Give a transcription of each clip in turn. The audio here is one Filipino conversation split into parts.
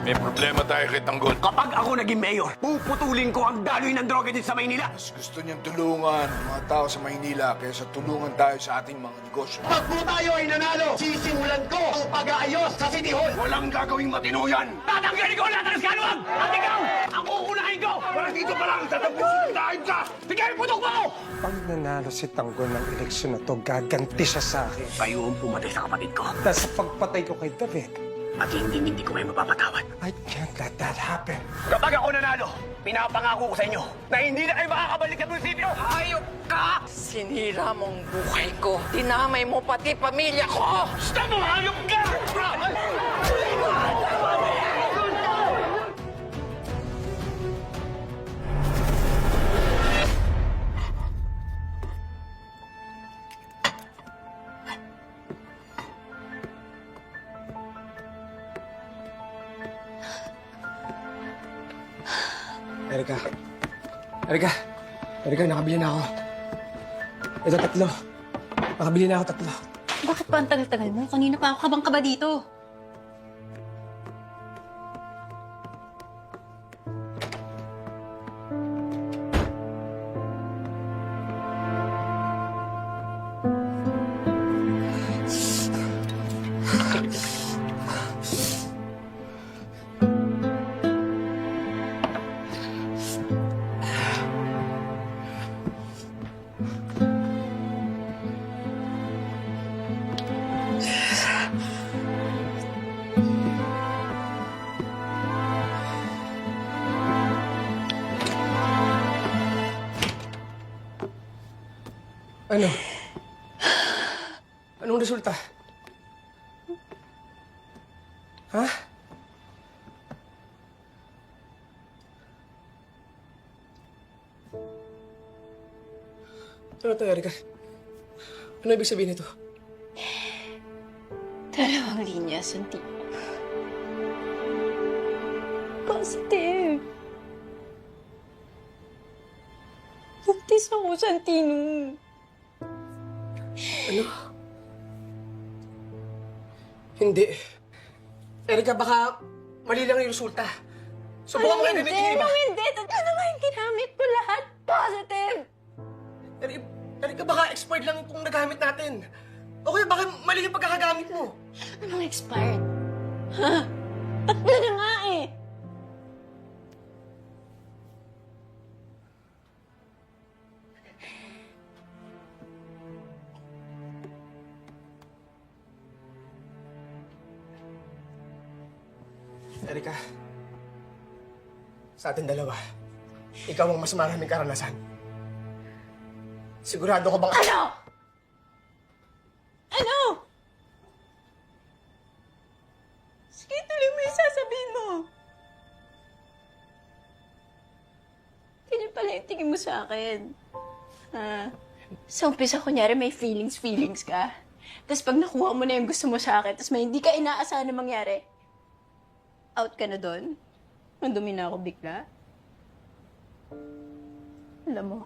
May problema tayo kay Tanggol. Kapag ako naging mayor, puputulin ko ang daloy ng droga din sa Maynila. Mas gusto niyang tulungan ang mga tao sa Maynila kaysa tulungan tayo sa ating mga negosyo. Pag po tayo ay nanalo, sisimulan ko ang pag-aayos sa City Hall. Walang gagawing matino yan. Tatanggalin ko lahat ng kaluwag! At ikaw, ang uunahin ko! Para dito pa lang, tatapusin tayo ka! Bigay mo putok mo! Pag nanalo si Tanggol ng eleksyon na to, gaganti siya sa akin. Kayo ang pumatay sa kapatid ko. Dahil sa pagpatay ko kay David, At hindi ko kayo mapapatawad. I can't let that happen. Kapag ako nanalo, pinapangako ko sa inyo na hindi na kayo makakabalik sa munisipyo! Ayok ka! Sinira mong buhay ko. Dinamay mo pati pamilya ko! Stop mo! Hayop ka! Erika. Erika. Erika, nakabili na ako. Ito, 3. Nakabili na ako 3. Bakit pa ang tagal-tagal mo? Kanina pa ako kabang kaba dito. Ano? Anong resulta? Ha? Ano to, Erika? Ano ibig sabihin nito? 2 linya, Santi. Positive. Buntis ako, Santino. Ano? Hindi. Erika, baka mali lang yung resulta. Subukan mo Hindi, i-repeat yung iba. hindi. Tatlo naman yung ginamit ko lahat. Positive. Erika, baka expired lang itong nagamit natin. O kaya baka mali yung pagkakagamit mo. Anong expired? Ha? Tatlo na nga eh. Erika, sa atin dalawa, ikaw ang mas maraming karanasan. Sigurado ka bang... Ano? Ano? Sige, tuloy mo yung sasabihin mo. Ganyan pala yung tingin mo sa akin. Ha? Sa umpisa, kunyari may feelings ka. Tapos pag nakuha mo na yung gusto mo sa akin, tapos may hindi ka inaasahan na mangyari, out ka na doon? Mandumi na ako bigla? Alam mo,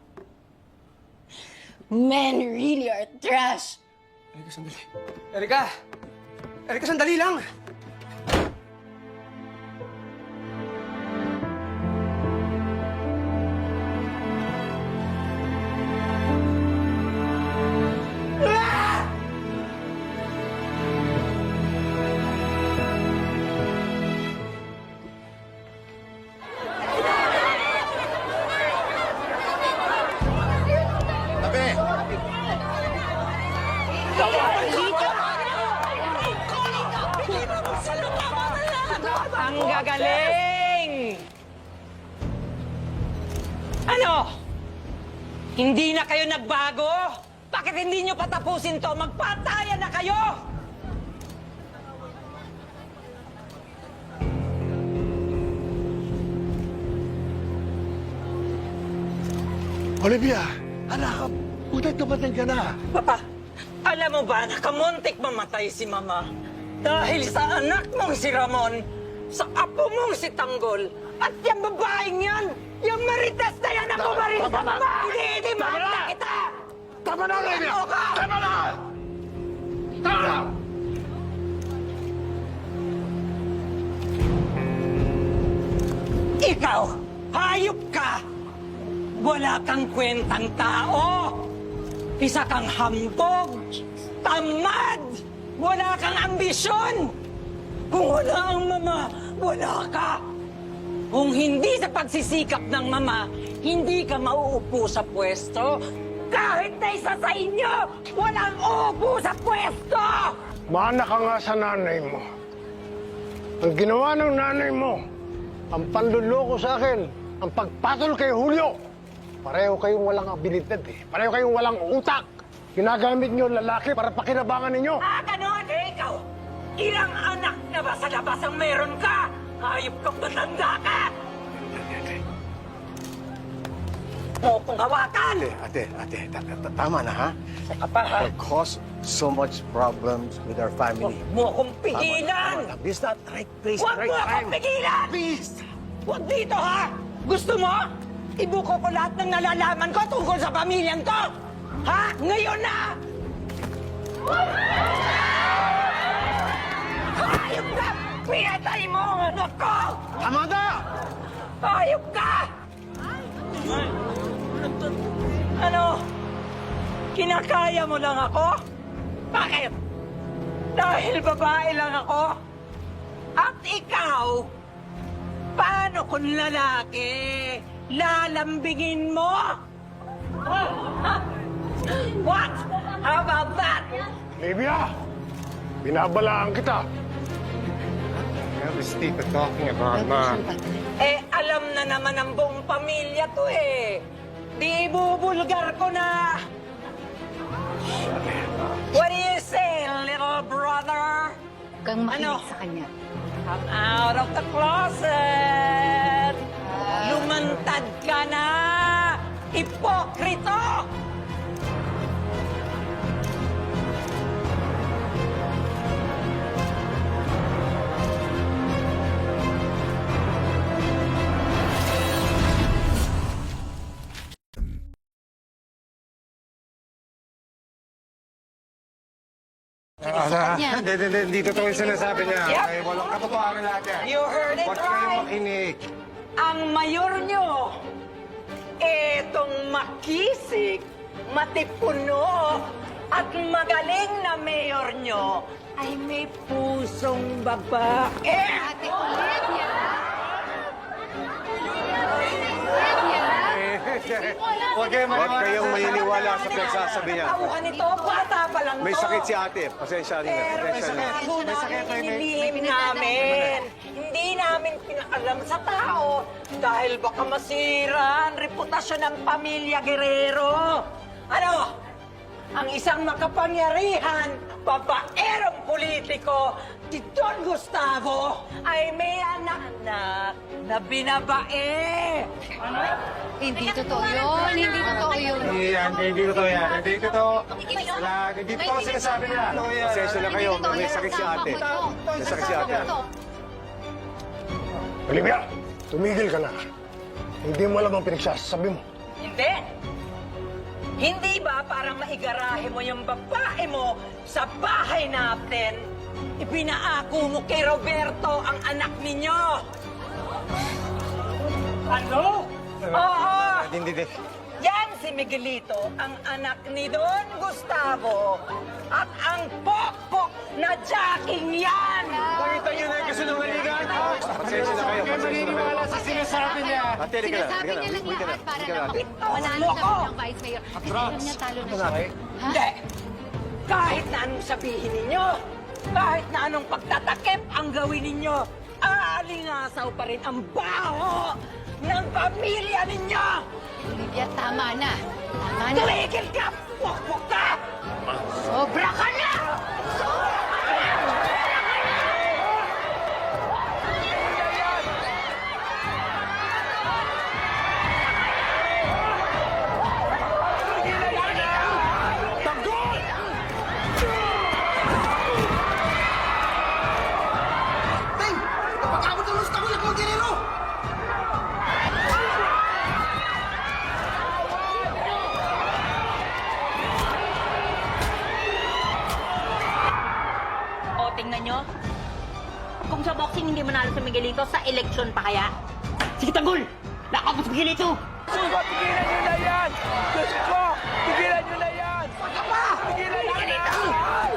men really are trash. Erika, sandali. Erika! Erika, sandali lang! Ang gagaling! Ano? Hindi na kayo nagbago? Bakit hindi nyo patapusin to? Magpatayan na kayo! Olivia, anak, butat kapatid ka na. Papa, alam mo ba, nakamuntik mamatay si Mama dahil sa anak mong si Ramon, sa apo mong si Tanggol, at yung babaeng yan, yung Marites na yan, ako Marites na Mama! Hindi mahal na kita! Tama na, Olivia! Ano ka? Tama na! Tama na! Ikaw, hayop ka! Wala kang kwentang tao! Isa kang hambog! Tamad! Wala kang ambisyon! Kung wala ang mama, wala ka! Kung hindi sa pagsisikap ng mama, hindi ka mauupo sa pwesto. Kahit na isa sa inyo, walang uupo sa pwesto! Mana ka nga sa nanay mo. Ang ginawa ng nanay mo, ang panluloko sa akin, ang pagpatol kay Julio. Pareho kayong walang abilidad eh. Pareho kayong walang utak. Ginagamit niyo ang lalaki para pakinabangan ninyo. Ganon eh, ikaw! Ilang anak na ba sa labas ang meron ka? Hayop kang matanda ka! Mo kong hawakan! Ate, tama na ha? Saka pa ha? It caused so much problems with our family. Huwag mo akong pigilan! This is not right place, Huwag right mo akong time. pigilan! Please! Huwag dito ha! Gusto mo? Ibuko ko lahat ng nalalaman ko tungkol sa pamilyang to! Ha? Ngayon na! Hayop ka! Pinatay mo ang anak ko! Amanda! Hayop ka! Ano? Kinakaya mo lang ako? Bakit? Dahil babae lang ako? At ikaw, paano kung lalaki? Lalambingin mo? What? How about that? Livia! Binabalaan kita. Eh, alam na naman ang buong pamilya to eh. Di ibubulgar ko na. What do you say, little brother? Kang Ano? makinig sa kanya. Come out of the closet! Lumantad ka na! Hipokrito! Hindi totoo yung sinasabi niya. Yep. Ay, walang katotohanan lahat yan. You heard it Huwag kayong right! makinig. Ang mayor nyo, etong makisig, matipuno, at magaling na mayor nyo, ay may pusong babae. Ate, ulit yan. Ulit yan. Huwag kayong maniniwala sa pinagsasabi niya. Tauhan nito, bata pa lang May to. sakit si ate. Pasensya niya. Pero Pasensya niya. sabi namin, hinilihim namin. Hindi namin pinaalam sa tao dahil baka masira ang reputasyon ng pamilya Guerrero. Ano? Ang isang makapangyarihan, babaerong politiko, si Don Gustavo, ay may anak-anak na binabae. Ano? Hindi totoo yun. Hindi totoo yun. Hindi totoo yan. Hindi totoo. Hindi totoo sinasabi niya. Pasensya na kayo. May sakit si ate. May sakit si ate. Olivia, tumigil ka na. Hindi mo alam ang pinagsasabi mo. Hindi. Hindi ba parang maigarahe mo yung babae mo sa bahay natin? Ipinaako mo kay Roberto ang anak ninyo. Ano? Oo. Hindi. Yan si Miguelito, ang anak ni Don Gustavo. At ang pokpok na jacking yan! Nakita niyo na yung kasinungalingan? Pasensya na kayo. Pasensya na kayo. sa sinasabi niya. Ate, halika na. Sinasabi niya lang lahat para lang manalo siya ng vice mayor. Kasi alam niya talo na siya. Ha? Hindi. Kahit na anong sabihin ninyo, kahit na anong pagtatakip ang gawin ninyo, aalingasaw pa rin ang baho ng pamilya ninyo! Olivia, tama na. Tama na. Tumigil ka! Pukpuk ka! Sobra ka na! O, tingnan nyo. Kung sa boxing hindi manalo si Miguelito, sa eleksyon pa kaya? Sige, Tanggol! Nakapos Miguelito! Tigilan nyo na yan! Diyos ko! Tigilan nyo na yan! Baka pa! Tigilan nyo na yan!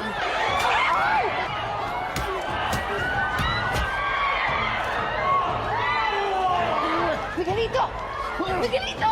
Miguelito! Miguelito!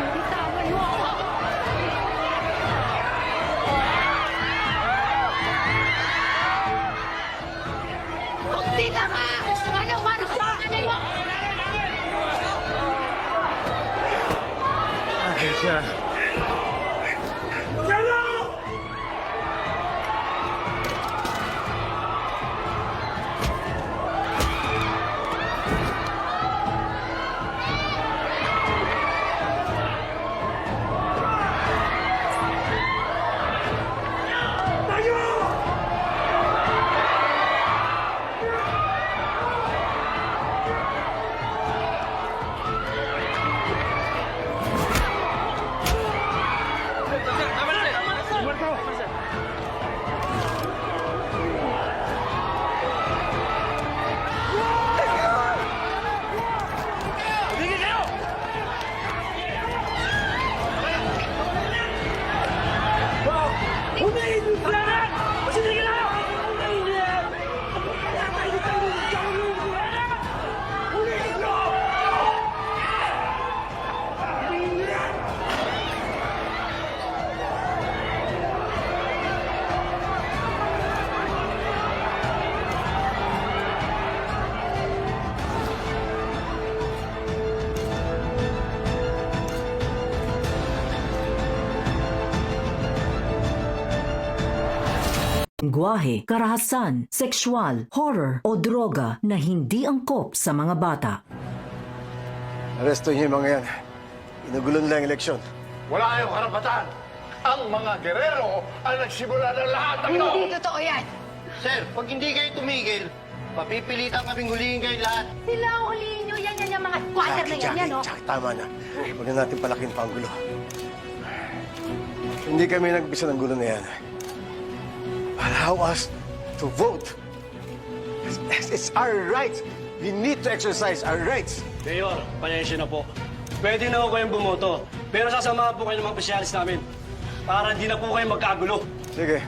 Bitawan mo ako! Kunti na nga! Ano, mano ka sa kanay mo? Lengguwahe, karahasan, sexual, horror o droga na hindi angkop sa mga bata. Aresto niyo yung mga yan. Inugulo nila ang eleksyon. Wala kayong karapatan! Ang mga gerero ang nagsimula ng lahat ng ito! Hindi totoo yan! Sir, pag hindi kayo tumigil, papipilitan kaming hulihin kayo lahat. Sila ang huliin nyo. Yan yung mga squatter na yan, no? Jackie, tama na. Huwag na natin palakin pa ang gulo. Hindi kami nagbisa ng gulo na yan. Allow us to vote. It's our rights. We need to exercise our rights. Mayor, pasensya na po. Pwede na ako kayong bumoto, pero sasamahan po kayo ng mga pasyalis namin para hindi na po kayo magkagulo. Sige.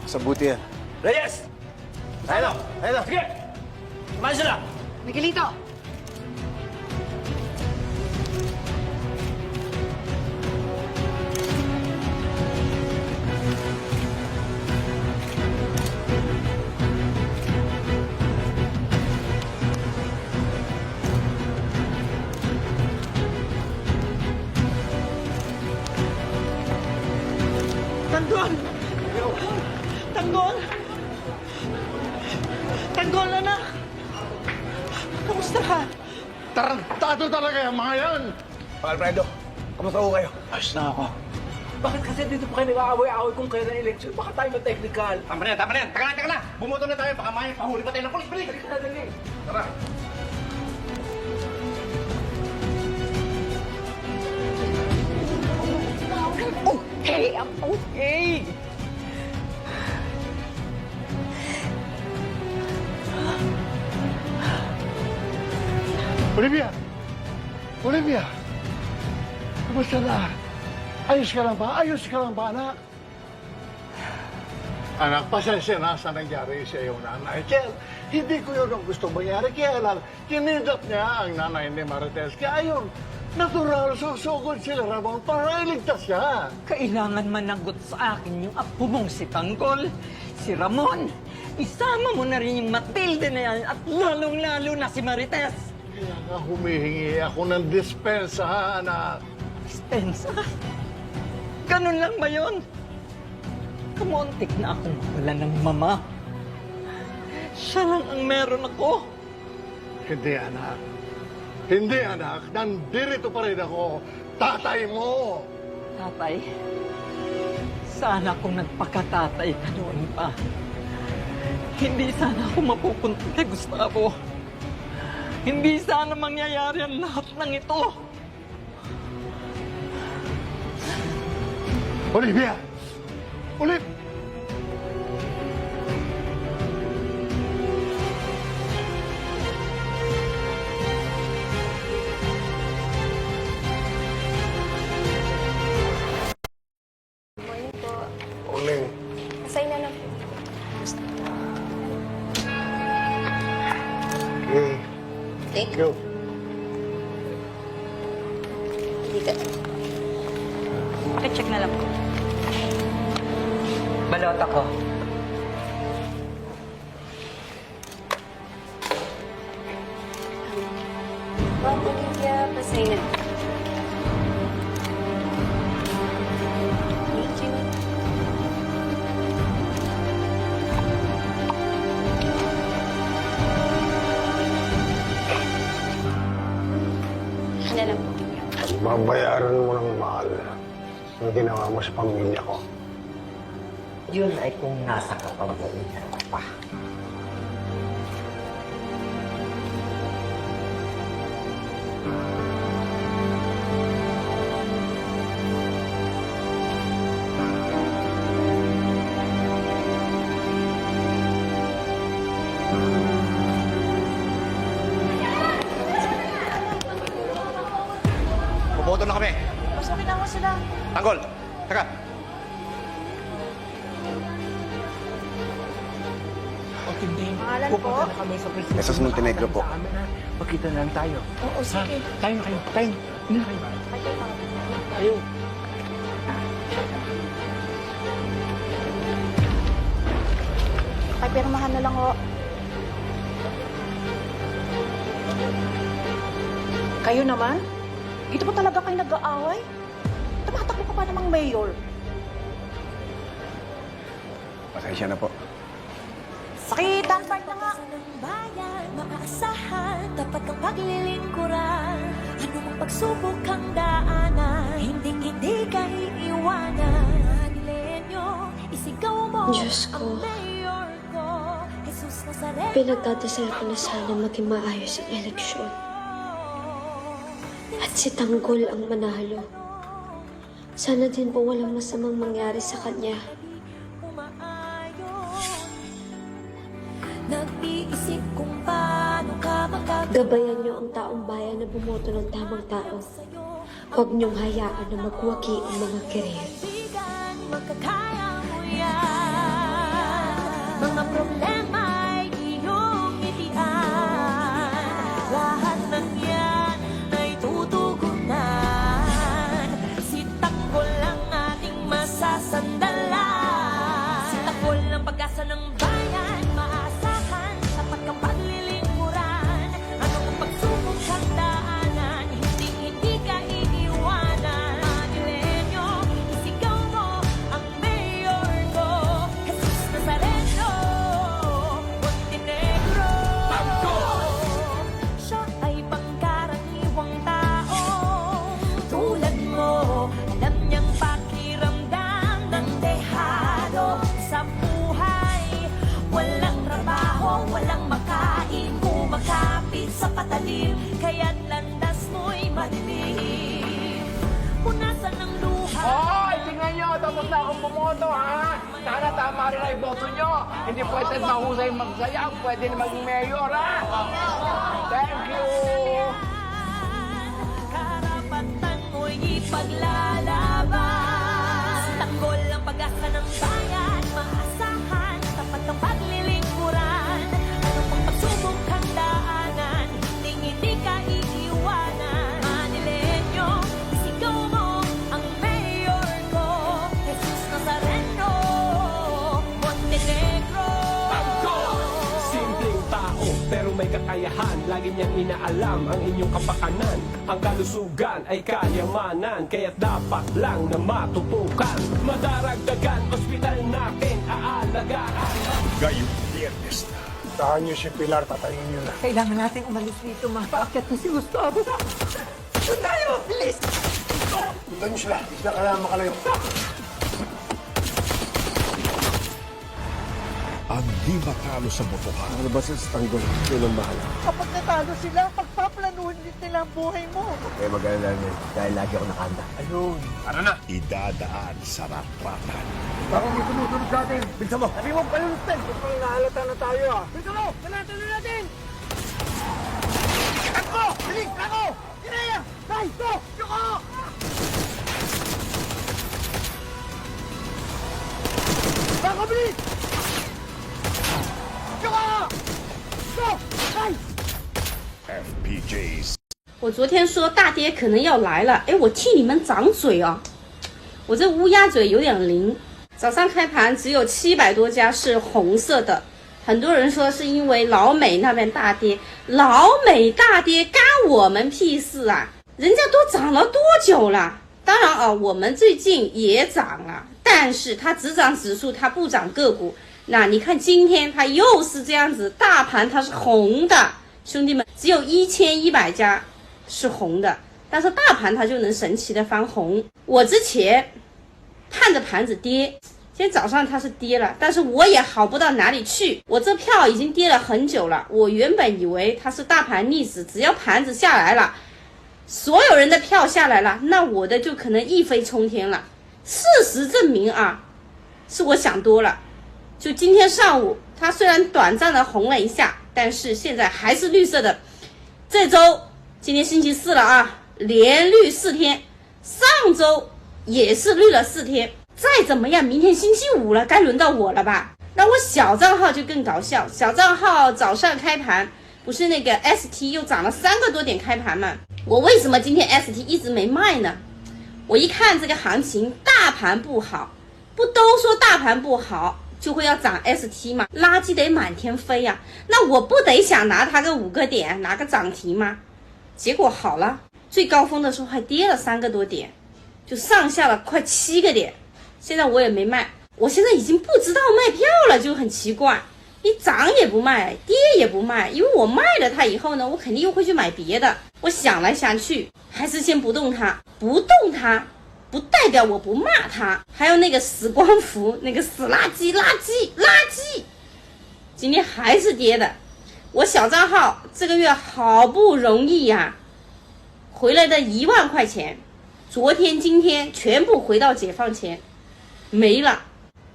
Sa buti yan. Reyes! Ayun na! Ayun na! Sige! Kumain sila! Miguelito! Tanggol! Tanggol! Tanggol, anak! Kamusta ka? Tarantado talaga yung mga yan! Alfredo, kamusta ko kayo? Ayos na ako. Bakit kasi dito pa kayo nag-aaway-aaway kung kailan election? Baka tayo ma-technical. Tama na yan, tama na yan! Taka na! Bumoto na tayo, baka may pahuli pa tayo ng pulis! Balik! Tara! Okay, I'm okay! Olivia! Olivia! Kumusta na? Ayos ka lang ba? Ayos ka lang ba, anak? Anak, pasensya na sa nangyari sa iyong nanay. Kaya hindi ko yun ang gusto mangyari. Kaya lang, kinidap niya ang nanay ni Marites. Kaya yun, natural, susugod sila Ramon para iligtas siya. Kailangan managot sa akin yung apo mong si Tanggol, si Ramon. Isama mo na rin yung Matilde na yan at lalong-lalo na si Marites. Kaya nga humihingi ako ng dispensa, anak. Dispensa? Ganun lang ba yun? Kamontik na akong wala ng mama. Siya lang ang meron ako. Hindi, anak. Hindi, anak. Nandito pa rin ako. Tatay mo. Tatay, sa sana kung nagpakatatay ka noon pa. Hindi sana ako mapupunta kay Gustavo. Hindi sana mangyayari ang lahat ng ito. Olivia! Olive! Morning po. Uling. Asay na lang. Okay. Take. Go. Dito. Pakicheck na lang po. Balota ko. Ma'am Olivia, pasay na. Thank you. Ano lang po. Babayaran mo ng mahal ang ginawa mo sa pamilya ko. Yun ay kung nasa kapamilya ka pa. Bumoto na kami. Masakit na ako sila. Tanggol, teka. Pangalan po? Jesus Montenegro po. Oo, sige. Ay, pirmahan na lang ho. Kayo naman? Dito po talaga kayo nag-aaway? Tumatakbo ka pa namang mayor. Pasensya na po. Sakitan, part na nga. Bayan, maaasahan, tapat kang paglilingkuran. Ano mang pagsubok kang daanan, hindi ka iiwanan. Manilenyo, isigaw mo Diyos ko. ang mayor ko. Jesus Nazareno. Pinagdadasal ko na sana maging maayos ang eleksyon. At si Tanggol ang manalo. Sana din po walang masamang mangyari sa kanya. Nag-iisip kung paano ka Gabayan niyo ang taong bayan na bumoto ng tamang tao. Huwag niyong hayaan na magwagi ang mga kerer. magkaibigan, magkakaya mo yan. Mga problema ay iyong itian. Lahat ng yan ay tutugunan. Si Tanggol ang ating masasandalan. Si Tanggol ang pag-asa ng bayan, maasahan, tapat kang paglilingkuran. Anong pagsubok kang daanan, hindi ka iiwanan. Manilenyo, isigaw mo ang mayor ko. Jesus Nazareno, Montenegro. Siya ay pangkaraniwang tao. Tulad mo, alam niyang pakiramdam ng dehado sa buhay. Walang trabaho, walang makain, kumakapit sa patalim, kaya't landas mo'y madilim. Punasan ng luha. Hoy! Tingnan nyo! Tapos na akong bumoto, ha? Sana tama rin ang boto nyo. Hindi pwede mahusay magsayang. Pwede na maging mayor, ha? Thank you! Karapatan mo'y ipaglalaban. Si Tanggol ang pag-asa ng bayan, maasahan, tapat ng paglilingkuran. Ano pang pagsubok kang daanan, hindi ka iiwanan. Manilenyo, isigaw mo ang mayor ko. Jesus Nazareno, Montenegro. Simpleng tao, pero may kakayahan. Lagi niyang inaalam ang inyong kapakanan. Ang kalusugan ay kayamanan, kaya't dapat lang na matutukan. Madaragdagan, ospital natin aalagaan. Ngayong Biyernes na. Tahan niyo si Pilar, patayin niyo na. Kailangan natin umalis dito, ma. Paakyat na si Gustavo. Doon tayo, bilis! Punta niyo sila. Hindi na kailangan makalayo. ang di matalo sa botohan. Ano ba sa tanggol? Yun ang bahala. Kapag natalo sila, pagpaplanuhin din nila ang buhay mo. Kaya mag-alala niya dahil lagi ako nakanda. Ayun. Tara na! Idadaan sa rapatan. Bakit may tumutunog sa atin? Bilisan mo! Sabi mo, palulutin! Kung nahalata na tayo Bilisan mo! Panatan na natin! Ako! Bilis! Ako! Kinaya! Tay! Go! Yuko! Bako! Bilis! Yuko! Go! Tay! FPJs. 我昨天说大跌可能要来了，哎，我替你们长嘴啊！我这乌鸦嘴有点灵。早上开盘只有700多家是红色的，很多人说是因为老美那边大跌，老美大跌干我们屁事啊！人家都涨了多久了？当然啊，我们最近也涨了，但是它只涨指数，它不涨个股。那你看今天它又是这样子，大盘它是红的，兄弟们，只有1100家是红的，但是大盘它就能神奇的翻红。我之前看着盘子跌，今天早上它是跌了，但是我也好不到哪里去，我这票已经跌了很久了。我原本以为它是大盘逆势，只要盘子下来了，所有人的票下来了，那我的就可能一飞冲天了。事实证明啊，是我想多了。就今天上午它虽然短暂的红了一下，但是现在还是绿色的。这周今天星期四了啊，连绿4天，上周也是绿了4天。再怎么样，明天星期五了，该轮到我了吧？那我小账号就更搞笑，小账号早上开盘不是那个 ST 又涨了3个多点开盘吗？我为什么今天 ST 一直没卖呢？我一看这个行情，大盘不好，不都说大盘不好就会要涨 ST 吗？垃圾得满天飞呀，那我不得想拿它个5个点，拿个涨停吗？结果好了，最高峰的时候还跌了3个多点，就上下了快7个点。现在我也没卖，我现在已经不知道卖票了，就很奇怪。你涨也不卖，跌也不卖，因为我卖了它以后呢，我肯定又会去买别的。我想来想去，还是先不动它，不动它不代表我不骂它。还有那个死光伏，那个死垃圾，今天还是跌的。我小账号这个月好不容易呀，回来的1万块钱，昨天今天全部回到解放前，没了。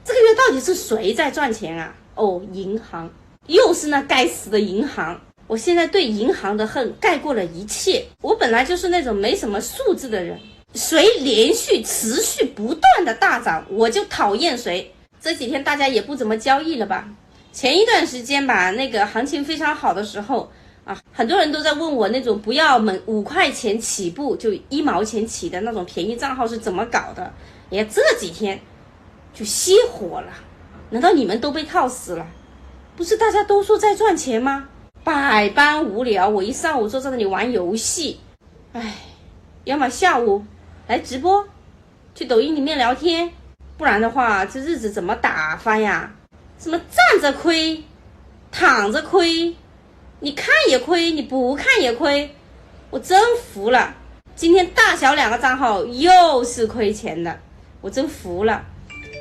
这个月到底是谁在赚钱啊？哦，银行，又是那该死的银行。我现在对银行的恨盖过了一切。我本来就是那种没什么素质的人，谁连续持续不断的大涨，我就讨厌谁。这几天大家也不怎么交易了吧？前一段时间吧，那个行情非常好的时候啊，很多人都在问我那种不要5块钱起步就1毛钱起的那种便宜账号是怎么搞的。也这几天就熄火了。难道你们都被套死了？不是大家都说在赚钱吗？百般无聊，我一上午坐在那里玩游戏，唉，要么下午来直播，去抖音里面聊天，不然的话这日子怎么打发呀？什么站着亏，躺着亏，你看也亏，你不看也亏，我真服了。今天大小2个账号又是亏钱的，我真服了。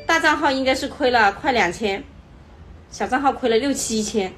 大账号应该是亏了快2000，小账号亏了6、7千。